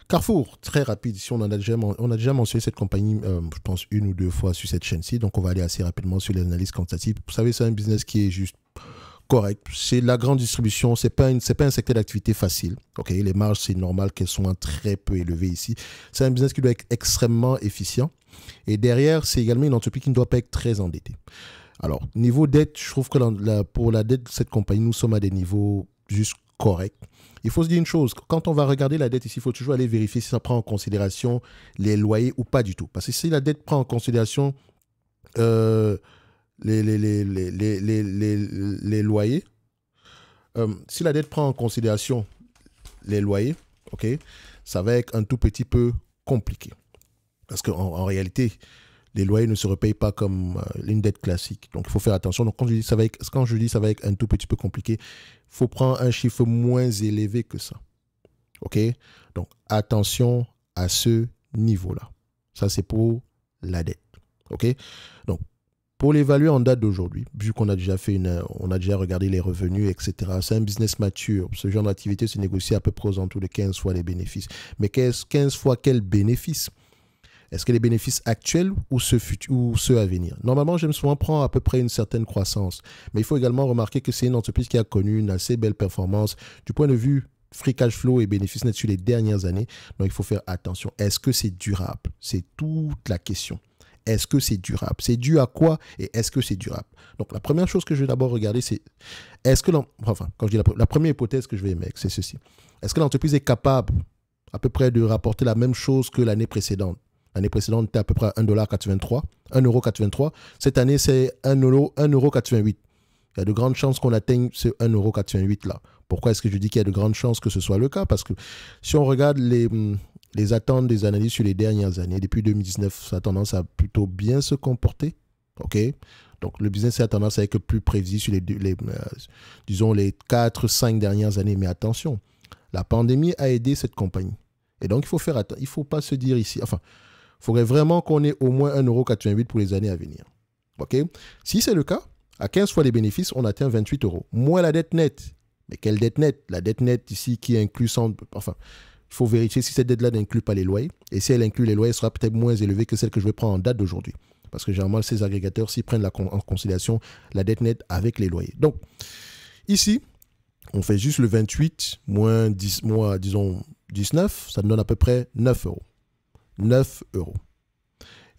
Carrefour, très rapide. Ici, on a déjà mentionné cette compagnie, je pense, une ou deux fois sur cette chaîne-ci. Donc, on va aller assez rapidement sur les analyses quantitatives. Vous savez, c'est un business qui est juste correct. C'est de la grande distribution. C'est pas un secteur d'activité facile. Ok, les marges, c'est normal qu'elles soient très peu élevées ici. C'est un business qui doit être extrêmement efficient. Et derrière, c'est également une entreprise qui ne doit pas être très endettée. Alors, niveau dette, je trouve que pour la dette de cette compagnie, nous sommes à des niveaux juste corrects. Il faut se dire une chose, quand on va regarder la dette ici, il faut toujours aller vérifier si ça prend en considération les loyers ou pas du tout. Parce que si la dette prend en considération euh, les loyers, si la dette prend en considération les loyers, ok, ça va être un tout petit peu compliqué. Parce qu'en réalité, les loyers ne se repayent pas comme une dette classique. Donc, il faut faire attention. Donc, quand je dis ça va être un tout petit peu compliqué, il faut prendre un chiffre moins élevé que ça. OK? Donc, attention à ce niveau-là. Ça, c'est pour la dette. OK? Donc, pour l'évaluer en date d'aujourd'hui, vu qu'on a déjà on a déjà regardé les revenus, etc., c'est un business mature. Ce genre d'activité se négocie à peu près aux alentours de 15 fois les bénéfices. Mais 15 fois quels bénéfices? Est-ce que les bénéfices actuels ou ceux à venir? Normalement, j'aime souvent prendre à peu près une certaine croissance. Mais il faut également remarquer que c'est une entreprise qui a connu une assez belle performance du point de vue free cash flow et bénéfices nets sur les dernières années. Donc, il faut faire attention. Est-ce que c'est durable? C'est toute la question. Est-ce que c'est durable? C'est dû à quoi et est-ce que c'est durable? Donc, la première chose que je vais d'abord regarder, c'est est-ce que quand je dis la première hypothèse que je vais émettre, c'est ceci. Est-ce que l'entreprise est capable à peu près de rapporter la même chose que l'année précédente? L'année précédente, c'était à peu près 1,83 €. Cette année, c'est 1,88 €. Il y a de grandes chances qu'on atteigne ce 1,88 € là. Pourquoi est-ce que je dis qu'il y a de grandes chances que ce soit le cas? Parce que si on regarde les attentes des analystes sur les dernières années, depuis 2019, ça a tendance à plutôt bien se comporter. OK? Donc, le business a tendance à être plus prévisible sur disons, les 4-5 dernières années. Mais attention, la pandémie a aidé cette compagnie. Et donc, il faut faire attention. Il ne faut pas se dire ici... Enfin, il faudrait vraiment qu'on ait au moins 1,88 € pour les années à venir. OK? Si c'est le cas, à 15 fois les bénéfices, on atteint 28 €. Moins la dette nette. Mais quelle dette nette? La dette nette ici qui inclut... Enfin, il faut vérifier si cette dette-là n'inclut pas les loyers. Et si elle inclut les loyers, elle sera peut-être moins élevée que celle que je vais prendre en date d'aujourd'hui. Parce que généralement, ces agrégateurs, s'ils prennent en considération la dette nette avec les loyers. Donc, ici, on fait juste le 28 moins 10, disons 19, ça nous donne à peu près 9 €. 9 €.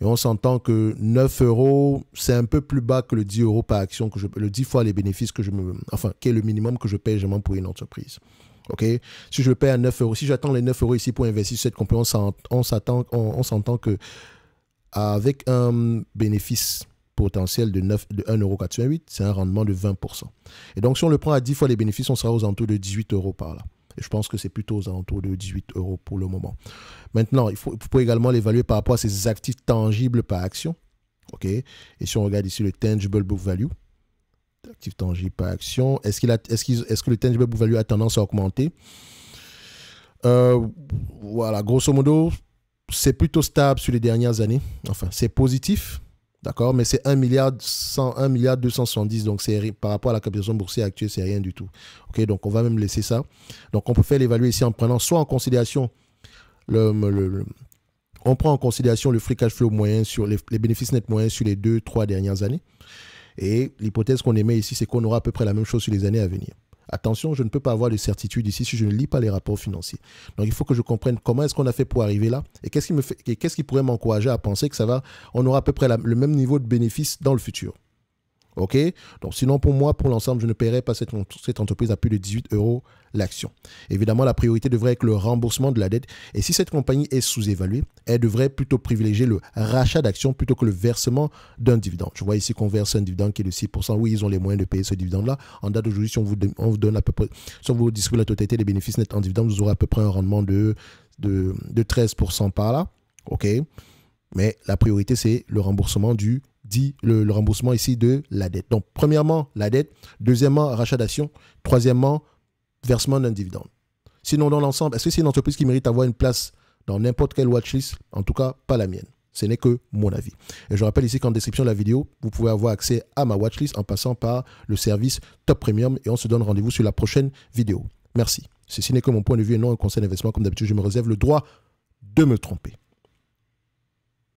Et on s'entend que 9 €, c'est un peu plus bas que le 10 € par action, le 10 fois les bénéfices qui est le minimum que je paye généralement pour une entreprise. OK? Si je le paye à 9 €, si j'attends les 9 € ici pour investir sur cette compagnie, on s'entend que avec un bénéfice potentiel de 1,88 €, c'est un rendement de 20%. Et donc, si on le prend à 10 fois les bénéfices, on sera aux alentours de 18 € par là. Et je pense que c'est plutôt aux alentours de 18 € pour le moment. Maintenant, vous pouvez également l'évaluer par rapport à ses actifs tangibles par action. OK? Et si on regarde ici le tangible book value, actifs tangibles par action, est-ce que le tangible book value a tendance à augmenter? Voilà, grosso modo, c'est plutôt stable sur les dernières années. Enfin, c'est positif. D'accord, mais c'est 1,270 milliard, donc par rapport à la capitalisation boursière actuelle, c'est rien du tout. Ok, donc on va même laisser ça. Donc on peut faire l'évaluer ici en prenant soit en considération on prend en considération le free cash flow moyen sur les bénéfices nets moyens sur les 2-3 dernières années. Et l'hypothèse qu'on émet ici, c'est qu'on aura à peu près la même chose sur les années à venir. Attention, je ne peux pas avoir de certitude ici si je ne lis pas les rapports financiers. Donc, il faut que je comprenne comment est-ce qu'on a fait pour arriver là et qu'est-ce qui pourrait m'encourager à penser que on aura à peu près le même niveau de bénéfice dans le futur. OK? Donc, sinon, pour moi, pour l'ensemble, je ne paierai pas cette entreprise à plus de 18 € l'action. Évidemment, la priorité devrait être le remboursement de la dette. Et si cette compagnie est sous-évaluée, elle devrait plutôt privilégier le rachat d'actions plutôt que le versement d'un dividende. Je vois ici qu'on verse un dividende qui est de 6%. Oui, ils ont les moyens de payer ce dividende-là. En date d'aujourd'hui, si on vous donne à peu près, si on vous distribue la totalité des bénéfices nets en dividende, vous aurez à peu près un rendement de 13% par là. OK? Mais la priorité, c'est le remboursement le remboursement ici de la dette. Donc, premièrement, la dette. Deuxièmement, rachat d'actions. Troisièmement, versement d'un dividende. Sinon, dans l'ensemble, est-ce que c'est une entreprise qui mérite d'avoir une place dans n'importe quelle watchlist? En tout cas, pas la mienne. Ce n'est que mon avis. Et je rappelle ici qu'en description de la vidéo, vous pouvez avoir accès à ma watchlist en passant par le service Top Premium. Et on se donne rendez-vous sur la prochaine vidéo. Merci. Ceci n'est que mon point de vue et non un conseil d'investissement. Comme d'habitude, je me réserve le droit de me tromper.